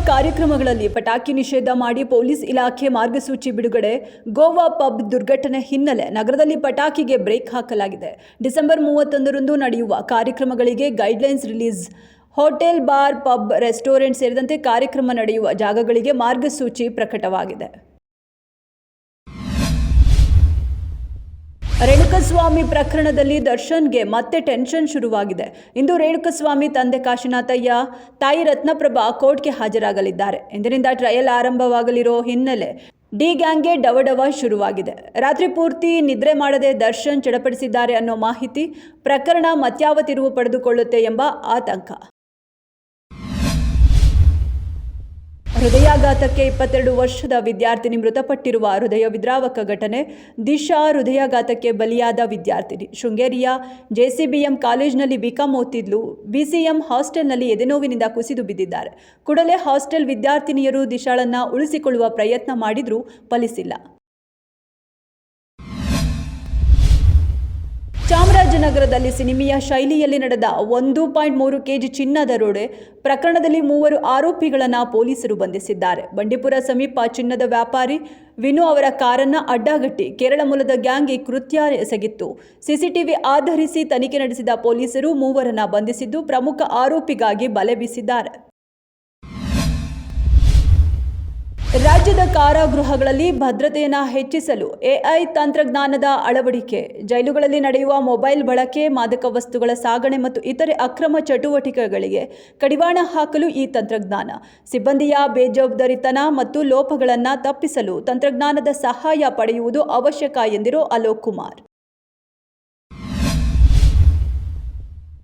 ಕಾರ್ಯಕ್ರಮಗಳಲ್ಲಿ ಪಟಾಕಿ ನಿಷೇಧ ಮಾಡಿ ಪೊಲೀಸ್ ಇಲಾಖೆ ಮಾರ್ಗಸೂಚಿ ಬಿಡುಗಡೆ. ಗೋವಾ ಪಬ್ ದುರ್ಘಟನೆ ಹಿನ್ನೆಲೆ ನಗರದಲ್ಲಿ ಪಟಾಕಿಗೆ ಬ್ರೇಕ್ ಹಾಕಲಾಗಿದೆ. ಡಿಸೆಂಬರ್ 31ರಂದು ನಡೆಯುವ ಕಾರ್ಯಕ್ರಮಗಳಿಗೆ guidelines release. Hotel, bar, pub, restaurant ಸೇರಿದಂತೆ ಕಾರ್ಯಕ್ರಮ ನಡೆಯುವ ಜಾಗಗಳಿಗೆ ಮಾರ್ಗಸೂಚಿ ಪ್ರಕಟವಾಗಿದೆ. ರೇಣುಕಸ್ವಾಮಿ ಪ್ರಕರಣದಲ್ಲಿ ದರ್ಶನ್ಗೆ ಮತ್ತೆ ಟೆನ್ಷನ್ ಶುರುವಾಗಿದೆ. ಇಂದು ರೇಣುಕಸ್ವಾಮಿ ತಂದೆ ಕಾಶಿನಾಥಯ್ಯ, ತಾಯಿ ರತ್ನಪ್ರಭಾ ಕೋರ್ಟ್ಗೆ ಹಾಜರಾಗಲಿದ್ದಾರೆ. ಇಂದಿನಿಂದ ಟ್ರಯಲ್ ಆರಂಭವಾಗಲಿರೋ ಹಿನ್ನೆಲೆ ಡಿ ಗ್ಯಾಂಗ್ಗೆ ಡವಡವ ಶುರುವಾಗಿದೆ. ರಾತ್ರಿ ಪೂರ್ತಿ ನಿದ್ರೆ ಮಾಡದೆ ದರ್ಶನ್ ಚಡಪಡಿಸಿದ್ದಾರೆ ಅನ್ನೋ ಮಾಹಿತಿ. ಪ್ರಕರಣ ಮತ್ಯಾವ ತಿರುವು ಪಡೆದುಕೊಳ್ಳುತ್ತೆ ಎಂಬ ಆತಂಕ. ಹೃದಯಾಘಾತಕ್ಕೆ 22 ವರ್ಷದ ವಿದ್ಯಾರ್ಥಿನಿ ಮೃತಪಟ್ಟಿರುವ ಹೃದಯ ವಿದ್ರಾವಕ ಘಟನೆ. ದಿಶಾ ಹೃದಯಾಘಾತಕ್ಕೆ ಬಲಿಯಾದ ವಿದ್ಯಾರ್ಥಿನಿ ಶೃಂಗೇರಿಯ ಜೆಸಿಬಿಎಂ ಕಾಲೇಜಿನಲ್ಲಿ ಬಿಕಾಂ ಓದ್ತಿದ್ಲು. ಬಿಸಿಎಂ ಹಾಸ್ಟೆಲ್ನಲ್ಲಿ ಎದೆನೋವಿನಿಂದ ಕುಸಿದು ಬಿದ್ದಿದ್ದಾರೆ. ಕೂಡಲೇ ಹಾಸ್ಟೆಲ್ ವಿದ್ಯಾರ್ಥಿನಿಯರು ದಿಶಾಳನ್ನ ಉಳಿಸಿಕೊಳ್ಳುವ ಪ್ರಯತ್ನ ಮಾಡಿದ್ರೂ ಫಲಿಸಿಲ್ಲ. ಚಾಮರಾಜನಗರದಲ್ಲಿ ಸಿನಿಮೀಯ ಶೈಲಿಯಲ್ಲಿ ನಡೆದ 1.3 kg ಚಿನ್ನ ದರೋಡೆ ಪ್ರಕರಣದಲ್ಲಿ 3 ಆರೋಪಿಗಳನ್ನು ಪೊಲೀಸರು ಬಂಧಿಸಿದ್ದಾರೆ. ಬಂಡೀಪುರ ಸಮೀಪ ಚಿನ್ನದ ವ್ಯಾಪಾರಿ ವಿನು ಅವರ ಕಾರನ್ನು ಅಡ್ಡಗಟ್ಟಿ ಕೇರಳ ಮೂಲದ ಗ್ಯಾಂಗ್ ಈ ಕೃತ್ಯ ಎಸಗಿತ್ತು. ಸಿಸಿಟಿವಿ ಆಧರಿಸಿ ತನಿಖೆ ನಡೆಸಿದ ಪೊಲೀಸರು 3 ಬಂಧಿಸಿದ್ದು ಪ್ರಮುಖ ಆರೋಪಿಗಾಗಿ ಬಲೆ ಬೀಸಿದ್ದಾರೆ. ರಾಜ್ಯದ ಕಾರಾಗೃಹಗಳಲ್ಲಿ ಭದ್ರತೆಯನ್ನು ಹೆಚ್ಚಿಸಲು ಎಐ ತಂತ್ರಜ್ಞಾನದ ಅಳವಡಿಕೆ. ಜೈಲುಗಳಲ್ಲಿ ನಡೆಯುವ ಮೊಬೈಲ್ ಬಳಕೆ, ಮಾದಕ ವಸ್ತುಗಳ ಸಾಗಣೆ ಮತ್ತು ಇತರೆ ಅಕ್ರಮ ಚಟುವಟಿಕೆಗಳಿಗೆ ಕಡಿವಾಣ ಹಾಕಲು ಈ ತಂತ್ರಜ್ಞಾನ. ಸಿಬ್ಬಂದಿಯ ಬೇಜವಾಬ್ದಾರಿತನ ಮತ್ತು ಲೋಪಗಳನ್ನು ತಪ್ಪಿಸಲು ತಂತ್ರಜ್ಞಾನದ ಸಹಾಯ ಪಡೆಯುವುದು ಅವಶ್ಯಕ ಎಂದಿರೋ ಅಲೋಕ್ ಕುಮಾರ್.